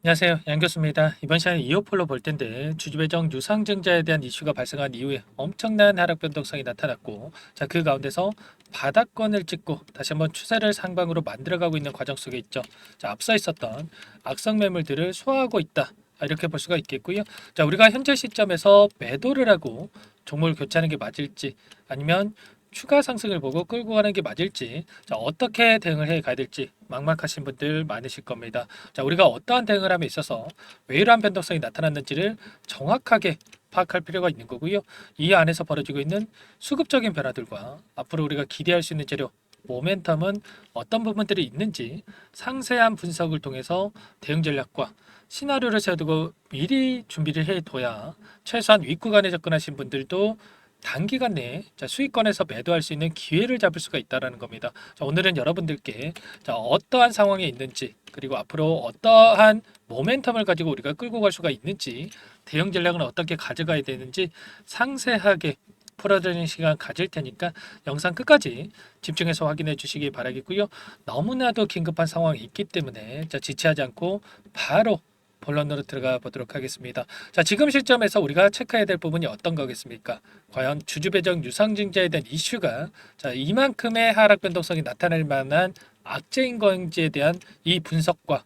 안녕하세요. 양 교수입니다. 이번 시간에 이어폴로 볼 텐데 주주배정 유상증자에 대한 이슈가 발생한 이후에 엄청난 하락 변동성이 나타났고, 그 가운데서 바닥권을 찍고 다시 한번 추세를 상방으로 만들어가고 있는 과정 속에 있죠. 앞서 있었던 악성 매물들을 소화하고 있다, 이렇게 볼 수가 있겠고요. 우리가 현재 시점에서 매도를 하고 종목을 교체하는 게 맞을지, 아니면 추가 상승을 보고 끌고 가는 게 맞을지, 어떻게 대응을 해 가야 될지 막막하신 분들 많으실 겁니다. 우리가 어떠한 대응을 함에 있어서 왜 이러한 변동성이 나타났는지를 정확하게 파악할 필요가 있는 거고요. 이 안에서 벌어지고 있는 수급적인 변화들과 앞으로 우리가 기대할 수 있는 재료, 모멘텀은 어떤 부분들이 있는지 상세한 분석을 통해서 대응 전략과 시나리오를 세워두고 미리 준비를 해둬야 최소한 윗구간에 접근하신 분들도 단기간 내에 수익권에서 매도할 수 있는 기회를 잡을 수가 있다는 겁니다. 오늘은 여러분들께 어떠한 상황에 있는지, 그리고 앞으로 어떠한 모멘텀을 가지고 우리가 끌고 갈 수가 있는지, 대응 전략은 어떻게 가져가야 되는지 상세하게 풀어드리는 시간 가질 테니까 영상 끝까지 집중해서 확인해 주시기 바라겠고요. 너무나도 긴급한 상황이 있기 때문에 지체하지 않고 바로 본론으로 들어가 보도록 하겠습니다. 지금 시점에서 우리가 체크해야 될 부분이 어떤 거겠습니까? 과연 주주배정 유상증자에 대한 이슈가 이만큼의 하락 변동성이 나타날 만한 악재인 건지에 대한 이 분석과,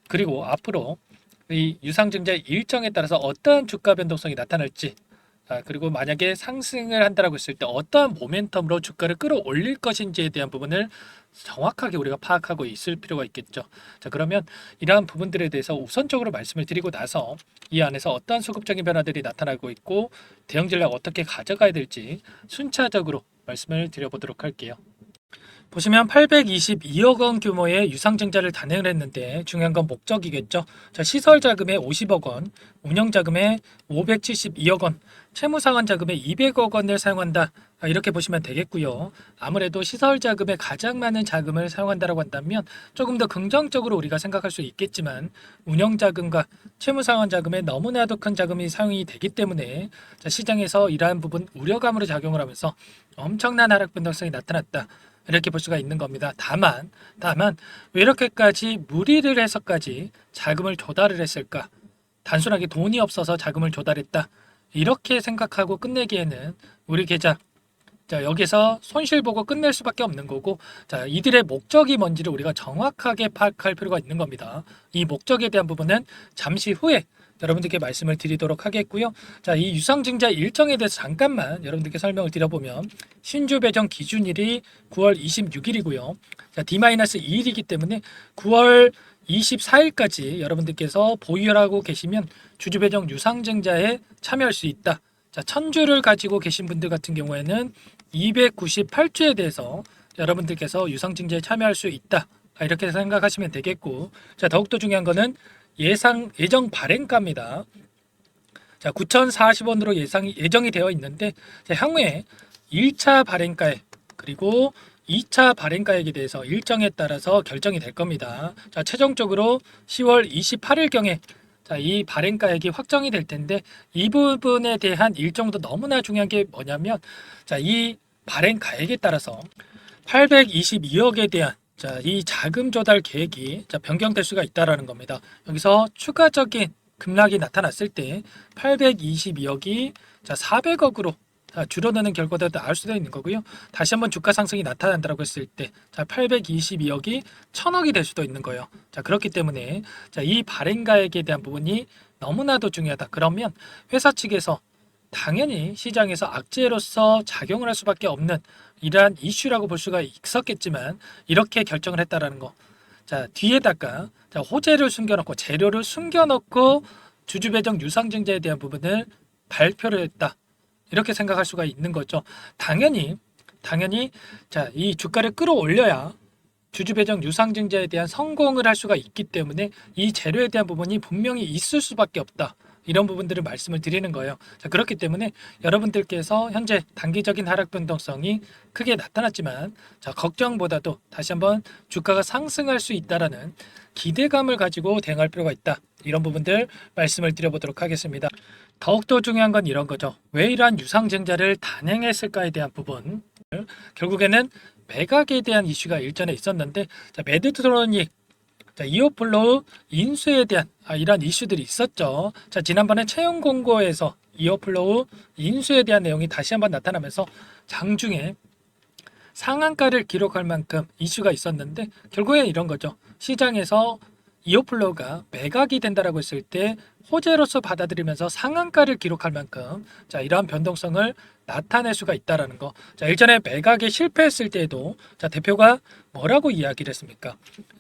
그리고 앞으로 이 유상증자 일정에 따라서 어떠한 주가 변동성이 나타날지, 그리고 만약에 상승을 한다라고 했을 때 어떠한 모멘텀으로 주가를 끌어올릴 것인지에 대한 부분을 정확하게 우리가 파악하고 있을 필요가 있겠죠. 그러면 이러한 부분들에 대해서 우선적으로 말씀을 드리고 나서 이 안에서 어떠한 수급적인 변화들이 나타나고 있고 대응 전략 어떻게 가져가야 될지 순차적으로 말씀을 드려보도록 할게요. 보시면 822억 원 규모의 유상증자를 단행을 했는데 중요한 건 목적이겠죠. 시설 자금에 50억 원, 운영 자금에 572억 원, 채무상환 자금에 200억 원을 사용한다, 이렇게 보시면 되겠고요. 아무래도 시설 자금에 가장 많은 자금을 사용한다라고 한다면 조금 더 긍정적으로 우리가 생각할 수 있겠지만, 운영 자금과 채무상환 자금에 너무나도 큰 자금이 사용이 되기 때문에 시장에서 이러한 부분 우려감으로 작용을 하면서 엄청난 하락 변동성이 나타났다, 이렇게 볼 수가 있는 겁니다. 다만 왜 이렇게까지 무리를 해서까지 자금을 조달을 했을까? 단순하게 돈이 없어서 자금을 조달했다, 이렇게 생각하고 끝내기에는 우리 계좌, 여기서 손실 보고 끝낼 수밖에 없는 거고, 이들의 목적이 뭔지를 우리가 정확하게 파악할 필요가 있는 겁니다. 이 목적에 대한 부분은 잠시 후에 여러분들께 말씀을 드리도록 하겠고요. 이 유상증자 일정에 대해서 잠깐만 여러분들께 설명을 드려보면, 신주 배정 기준일이 9월 26일이고요. D-2일이기 때문에 9월 24일까지 여러분들께서 보유하고 계시면 주주 배정 유상증자에 참여할 수 있다. 1000주를 가지고 계신 분들 같은 경우에는 298주에 대해서 여러분들께서 유상증자에 참여할 수 있다, 이렇게 생각하시면 되겠고, 더욱더 중요한 거는 예정 발행가입니다. 9,040원으로 예정이 되어 있는데, 향후에 1차 발행가액 그리고 2차 발행가액에 대해서 일정에 따라서 결정이 될 겁니다. 최종적으로 10월 28일경에 이 발행가액이 확정이 될 텐데, 이 부분에 대한 일정도 너무나 중요한 게 뭐냐면, 이 발행가액에 따라서 822억에 대한 이 자금 조달 계획이 변경될 수가 있다라는 겁니다. 여기서 추가적인 급락이 나타났을 때 822억이 400억으로 줄어드는 결과도 나올 수도 있는 거고요. 다시 한번 주가 상승이 나타난다고 했을 때 822억이 1000억이 될 수도 있는 거예요. 그렇기 때문에 이 발행가액에 대한 부분이 너무나도 중요하다. 그러면 회사 측에서 당연히 시장에서 악재로서 작용을 할 수밖에 없는 이러한 이슈라고 볼 수가 있었겠지만, 이렇게 결정을 했다라는 거. 뒤에다가 호재를 숨겨놓고, 재료를 숨겨놓고 주주 배정 유상증자에 대한 부분을 발표를 했다, 이렇게 생각할 수가 있는 거죠. 당연히 이 주가를 끌어올려야 주주 배정 유상증자에 대한 성공을 할 수가 있기 때문에 이 재료에 대한 부분이 분명히 있을 수밖에 없다, 이런 부분들을 말씀을 드리는 거예요. 그렇기 때문에 여러분들께서 현재 단기적인 하락 변동성이 크게 나타났지만, 걱정보다도 다시 한번 주가가 상승할 수 있다라는 기대감을 가지고 대응할 필요가 있다, 이런 부분들 말씀을 드려보도록 하겠습니다. 더욱더 중요한 건 이런 거죠. 왜 이러한 유상증자를 단행했을까에 대한 부분, 결국에는 매각에 대한 이슈가 일전에 있었는데, 매드트로닉 자, 이어플로우 인수에 대한 이런 이슈들이 있었죠. 자, 지난번에 채용 공고에서 이어플로우 인수에 대한 내용이 다시 한번 나타나면서 장중에 상한가를 기록할 만큼 이슈가 있었는데 결국엔 이런 거죠. 시장에서 이어플로우가 매각이 된다라고 했을 때 호재로서 받아들이면서 상한가를 기록할 만큼 자, 이러한 변동성을 나타낼 수가 있다라는 거. 자, 일전에 매각에 실패했을 때에도 자, 대표가 뭐라고 이야기를 했습니까?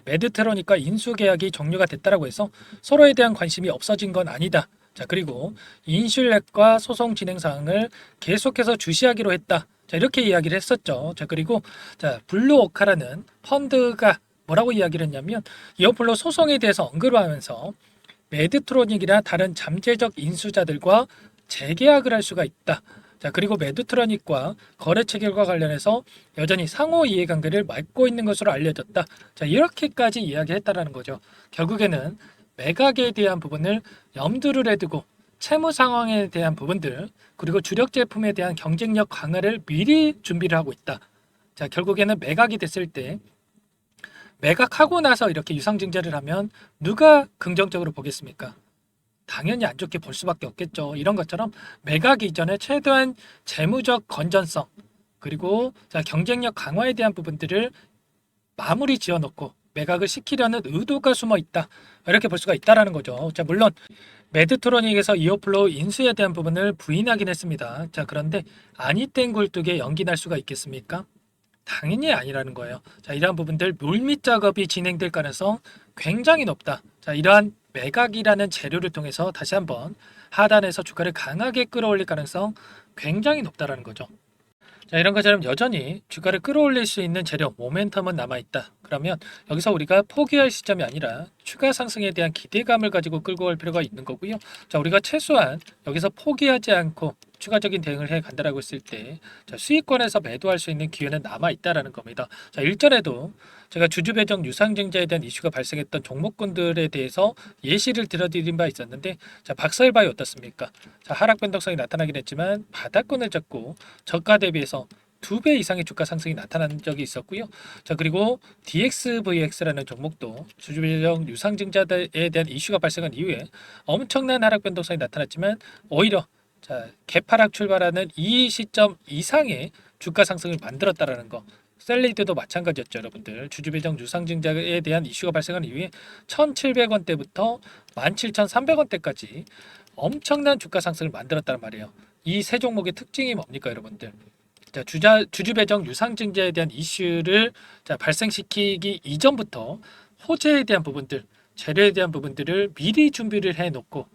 메드트로닉과 인수 계약이 종료가 됐다라고 해서 서로에 대한 관심이 없어진 건 아니다. 자, 그리고 인슐렛과 소송 진행 사항을 계속해서 주시하기로 했다. 자, 이렇게 이야기를 했었죠. 자, 그리고 자, 블루오카라는 펀드가 뭐라고 이야기를 했냐면 이어플로 소송에 대해서 언급을 하면서 메드트로닉이나 다른 잠재적 인수자들과 재계약을 할 수가 있다. 자, 그리고 메드트로닉과 거래 체결과 관련해서 여전히 상호 이해관계를 맺고 있는 것으로 알려졌다. 자, 이렇게까지 이야기했다라는 거죠. 결국에는 매각에 대한 부분을 염두를 해두고 채무 상황에 대한 부분들 그리고 주력 제품에 대한 경쟁력 강화를 미리 준비를 하고 있다. 자, 결국에는 매각이 됐을 때 매각하고 나서 이렇게 유상증자를 하면 누가 긍정적으로 보겠습니까? 당연히 안 좋게 볼 수밖에 없겠죠. 이런 것처럼 매각 이전에 최대한 재무적 건전성 그리고 자, 경쟁력 강화에 대한 부분들을 마무리 지어놓고 매각을 시키려는 의도가 숨어 있다. 이렇게 볼 수가 있다라는 거죠. 자, 물론 메드트로닉에서 이어플로우 인수에 대한 부분을 부인하긴 했습니다. 자, 그런데 아니땐 굴뚝에 연기 날 수가 있겠습니까? 당연히 아니라는 거예요. 자, 이러한 부분들 물밑 작업이 진행될 가능성 굉장히 높다. 자, 이러한 매각이라는 재료를 통해서 다시 한번 하단에서 주가를 강하게 끌어올릴 가능성 굉장히 높다라는 거죠. 자, 이런 것처럼 여전히 주가를 끌어올릴 수 있는 재료, 모멘텀은 남아있다. 그러면 여기서 우리가 포기할 시점이 아니라 추가 상승에 대한 기대감을 가지고 끌고 갈 필요가 있는 거고요. 자, 우리가 최소한 여기서 포기하지 않고 추가적인 대응을 해 간다라고 했을 때 자, 수익권에서 매도할 수 있는 기회는 남아 있다라는 겁니다. 자, 일전에도 제가 주주 배정 유상증자에 대한 이슈가 발생했던 종목군들에 대해서 예시를 들어드린 바 있었는데 자, 박사일바이 어떻습니까? 자, 하락 변동성이 나타나긴 했지만 바닥권을 잡고 저가 대비해서 2배 이상의 주가 상승이 나타난 적이 있었고요. 자, 그리고 DXVX라는 종목도 주주 배정 유상증자에 대한 이슈가 발생한 이후에 엄청난 하락 변동성이 나타났지만 오히려 자, 개파락 출발하는 이 시점 이상의 주가 상승을 만들었다라는 거. 셀리드도 마찬가지였죠, 여러분들. 주주 배정 유상증자에 대한 이슈가 발생한 이후에 1,700원대부터 17,300원대까지 엄청난 주가 상승을 만들었단 말이에요. 이 세 종목의 특징이 뭡니까, 여러분들? 자, 주주 배정 유상증자에 대한 이슈를 자, 발생시키기 이전부터 호재에 대한 부분들, 재료에 대한 부분들을 미리 준비를 해놓고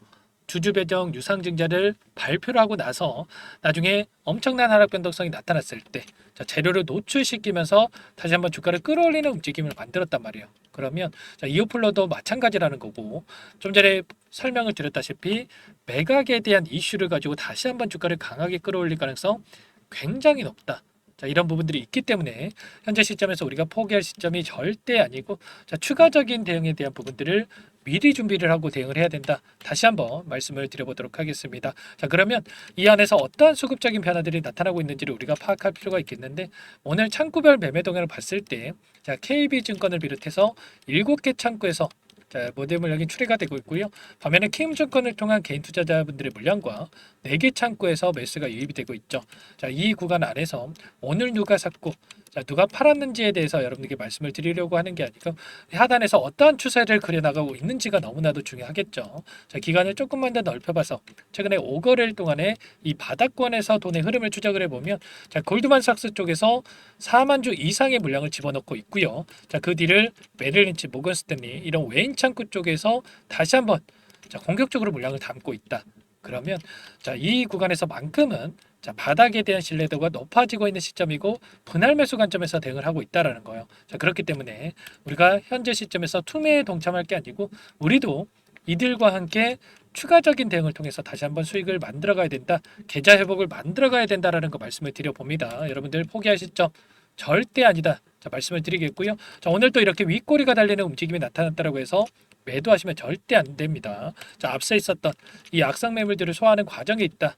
주주 배정 유상증자를 발표를 하고 나서 나중에 엄청난 하락 변동성이 나타났을 때 자, 재료를 노출시키면서 다시 한번 주가를 끌어올리는 움직임을 만들었단 말이에요. 그러면 자, 이오플로도 마찬가지라는 거고 좀 전에 설명을 드렸다시피 매각에 대한 이슈를 가지고 다시 한번 주가를 강하게 끌어올릴 가능성 굉장히 높다. 자, 이런 부분들이 있기 때문에 현재 시점에서 우리가 포기할 시점이 절대 아니고 자, 추가적인 대응에 대한 부분들을 미리 준비를 하고 대응을 해야 된다. 다시 한번 말씀을 드려보도록 하겠습니다. 자, 그러면 이 안에서 어떠한 수급적인 변화들이 나타나고 있는지를 우리가 파악할 필요가 있겠는데 오늘 창구별 매매 동향을 봤을 때 자, KB증권을 비롯해서 7개 창구에서 자, 모델 물량이 출회가 되고 있고요. 반면에 키움증권을 통한 개인 투자자분들의 물량과 4개 창구에서 매수가 유입이 되고 있죠. 자, 이 구간 안에서 오늘 누가 샀고 자, 누가 팔았는지에 대해서 여러분들께 말씀을 드리려고 하는 게 아니고 하단에서 어떠한 추세를 그려나가고 있는지가 너무나도 중요하겠죠. 자, 기간을 조금만 더 넓혀봐서 최근에 5거래일 동안에 이 바닥권에서 돈의 흐름을 추적을 해보면 자, 골드만삭스 쪽에서 4만 주 이상의 물량을 집어넣고 있고요. 자, 그 뒤를 메릴린치, 모건스탠리 이런 외인 창구 쪽에서 다시 한번 자, 공격적으로 물량을 담고 있다. 그러면 자, 이 구간에서만큼은 자, 바닥에 대한 신뢰도가 높아지고 있는 시점이고 분할 매수 관점에서 대응을 하고 있다라는 거예요. 자, 그렇기 때문에 우리가 현재 시점에서 투매에 동참할 게 아니고 우리도 이들과 함께 추가적인 대응을 통해서 다시 한번 수익을 만들어 가야 된다. 계좌 회복을 만들어 가야 된다라는 거 말씀을 드려 봅니다. 여러분들 포기할 시점 절대 아니다. 자, 말씀을 드리겠고요. 자, 오늘 또 이렇게 윗꼬리가 달리는 움직임이 나타났다라고 해서 매도하시면 절대 안 됩니다. 자, 앞서 있었던 이 악성 매물들을 소화하는 과정에 있다.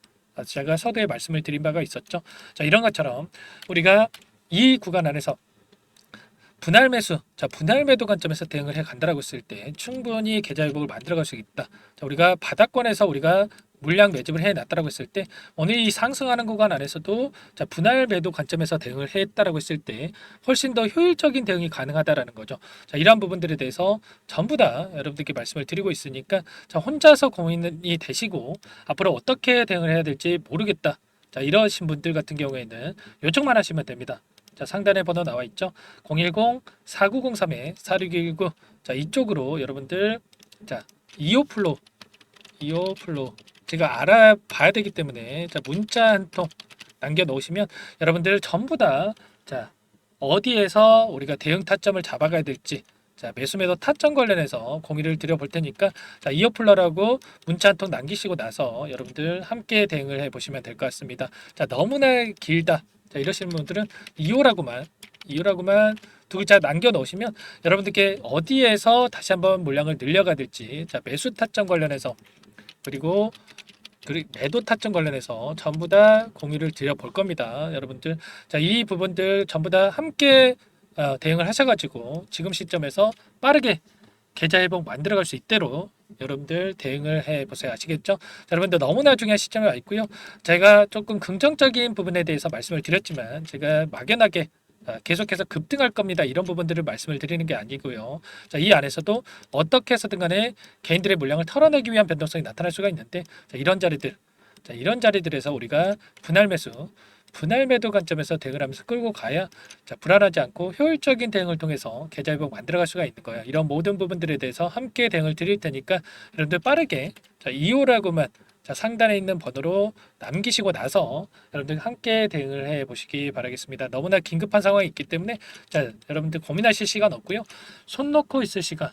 제가 서두에 말씀을 드린 바가 있었죠. 자, 이런 것처럼 우리가 이 구간 안에서 분할 매수, 자 분할 매도 관점에서 대응을 해 간다라고 했을 때 충분히 계좌 회복을 만들어갈 수 있다. 자, 우리가 바닥권에서 우리가 물량 매집을 해 놨다라고 했을 때 오늘 이 상승하는 구간 안에서도 자 분할 매도 관점에서 대응을 했다라고 했을 때 훨씬 더 효율적인 대응이 가능하다라는 거죠. 자 이러한 부분들에 대해서 전부 다 여러분들께 말씀을 드리고 있으니까 자 혼자서 고민이 되시고 앞으로 어떻게 대응을 해야 될지 모르겠다. 자 이러신 분들 같은 경우에는 요청만 하시면 됩니다. 자 상단에 번호 나와 있죠. 010-4903-4619. 자 이쪽으로 여러분들 자 이오플로 제가 알아봐야 되기 때문에 자 문자 한 통 남겨 놓으시면 여러분들 전부 다 자 어디에서 우리가 대응 타점을 잡아가야 될지 자 매수 매도 타점 관련해서 공유를 드려 볼 테니까 자 이어플러라고 문자 한 통 남기시고 나서 여러분들 함께 대응을 해 보시면 될 것 같습니다. 자 너무나 길다 자 이러시는 분들은 이유라고만 두 글자 남겨 놓으시면 여러분들께 어디에서 다시 한번 물량을 늘려가야 될지 자 매수 타점 관련해서 그리고 매도 타점 관련해서 전부 다 공유를 드려 볼 겁니다. 여러분들 자 이 부분들 전부 다 함께 대응을 하셔가지고 지금 시점에서 빠르게 계좌 회복 만들어갈 수 있도록 여러분들 대응을 해 보세요. 아시겠죠? 자, 여러분들 너무나 중요한 시점에 와 있고요. 제가 조금 긍정적인 부분에 대해서 말씀을 드렸지만 제가 막연하게 계속해서 급등할 겁니다. 이런 부분들을 말씀을 드리는 게 아니고요. 자, 이 안에서도 어떻게 해서든 간에 개인들의 물량을 털어내기 위한 변동성이 나타날 수가 있는데 자, 이런 자리들에서 우리가 분할 매도 관점에서 대응을 하면서 끌고 가야 자, 불안하지 않고 효율적인 대응을 통해서 계좌 회복 만들어갈 수가 있는 거예요. 이런 모든 부분들에 대해서 함께 대응을 드릴 테니까 여러분들 빠르게 자, 2호라고만 자, 상단에 있는 번호로 남기시고 나서 여러분들 함께 대응을 해 보시기 바라겠습니다. 너무나 긴급한 상황이 있기 때문에 자, 여러분들 고민하실 시간 없고요. 손 놓고 있을 시간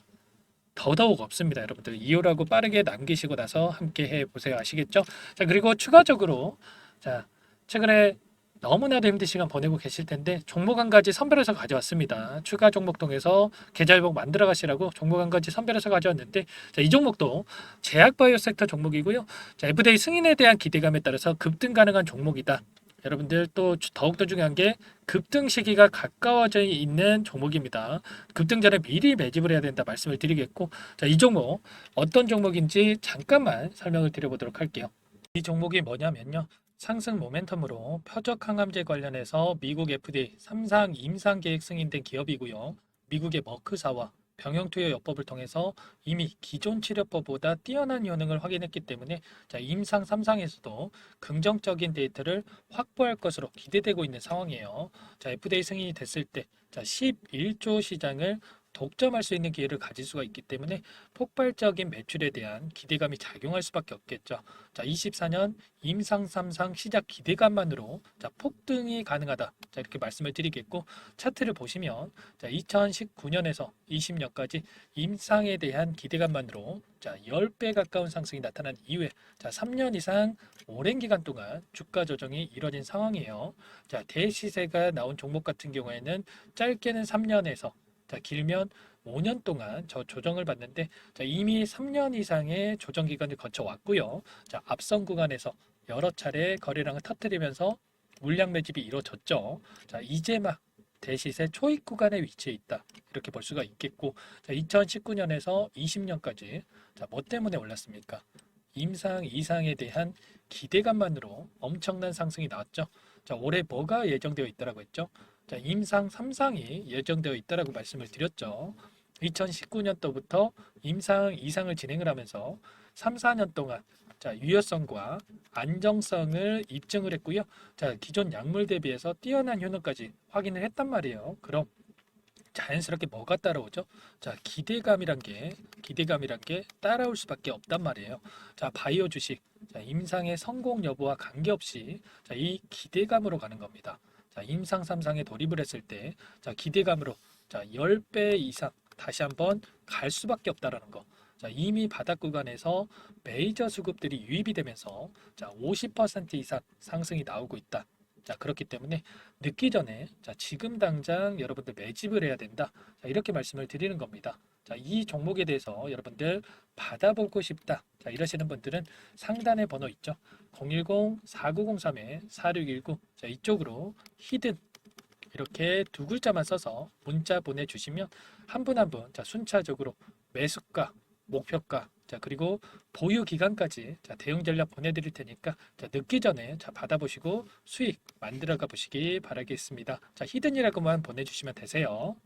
더더욱 없습니다. 여러분들 2호라고 빠르게 남기시고 나서 함께 해 보세요. 아시겠죠? 자, 그리고 추가적으로 자, 최근에 너무나도 힘든 시간 보내고 계실 텐데 종목 한 가지 선별해서 가져왔습니다. 추가 종목 통해서 계좌 회복 만들어 가시라고 종목 한 가지 선별해서 가져왔는데 자, 이 종목도 제약바이오 섹터 종목이고요. 자, FDA 승인에 대한 기대감에 따라서 급등 가능한 종목이다. 여러분들 또 더욱더 중요한 게 급등 시기가 가까워져 있는 종목입니다. 급등 전에 미리 매집을 해야 된다 말씀을 드리겠고 자, 이 종목 어떤 종목인지 잠깐만 설명을 드려보도록 할게요. 이 종목이 뭐냐면요. 상승 모멘텀으로 표적 항암제 관련해서 미국 FDA 3상 임상 계획 승인된 기업이고요. 미국의 머크사와 병용투여 요법을 통해서 이미 기존 치료법보다 뛰어난 효능을 확인했기 때문에 자, 임상 3상에서도 긍정적인 데이터를 확보할 것으로 기대되고 있는 상황이에요. 자, FDA 승인이 됐을 때 자, 11조 시장을 독점할 수 있는 기회를 가질 수가 있기 때문에 폭발적인 매출에 대한 기대감이 작용할 수밖에 없겠죠. 자, 24년 임상 3상 시작 기대감만으로 자, 폭등이 가능하다. 자, 이렇게 말씀을 드리겠고 차트를 보시면 자, 2019년에서 20년까지 임상에 대한 기대감만으로 자, 10배 가까운 상승이 나타난 이후에 자, 3년 이상 오랜 기간 동안 주가 조정이 이뤄진 상황이에요. 자, 대시세가 나온 종목 같은 경우에는 짧게는 3년에서 자, 길면 5년 동안 저 조정을 받는데 자, 이미 3년 이상의 조정 기간을 거쳐 왔고요. 자, 앞선 구간에서 여러 차례 거래량을 터뜨리면서 물량 매집이 이루어졌죠. 자, 이제 막 대시세 초입 구간에 위치해 있다. 이렇게 볼 수가 있겠고 자, 2019년에서 20년까지 자, 뭐 때문에 올랐습니까? 임상 이상에 대한 기대감만으로 엄청난 상승이 나왔죠. 자, 올해 뭐가 예정되어 있다라고 했죠? 자, 임상 3상이 예정되어 있다라고 말씀을 드렸죠. 2019년도부터 임상 2상을 진행을 하면서 3, 4년 동안 자, 유효성과 안정성을 입증을 했고요. 자, 기존 약물 대비해서 뛰어난 효능까지 확인을 했단 말이에요. 그럼 자연스럽게 뭐가 따라오죠? 자, 기대감이란 게 따라올 수밖에 없단 말이에요. 자, 바이오 주식. 자, 임상의 성공 여부와 관계없이 자, 이 기대감으로 가는 겁니다. 자, 임상 3상에 돌입을 했을 때 자, 기대감으로 자, 10배 이상 다시 한번 갈 수밖에 없다라는 거. 자, 이미 바닥 구간에서 메이저 수급들이 유입이 되면서 자, 50% 이상 상승이 나오고 있다. 자, 그렇기 때문에 늦기 전에 자, 지금 당장 여러분들 매집을 해야 된다. 자, 이렇게 말씀을 드리는 겁니다. 자, 이 종목에 대해서 여러분들 받아보고 싶다. 자, 이러시는 분들은 상단에 번호 있죠. 010-4903-4619. 자, 이쪽으로 히든 이렇게 두 글자만 써서 문자 보내주시면 한 분 한 분 순차적으로 매수가, 목표가, 그리고 보유 기간까지 대응 전략 보내드릴 테니까 늦기 전에 받아보시고 수익 만들어가 보시기 바라겠습니다. 히든이라고만 보내주시면 되세요.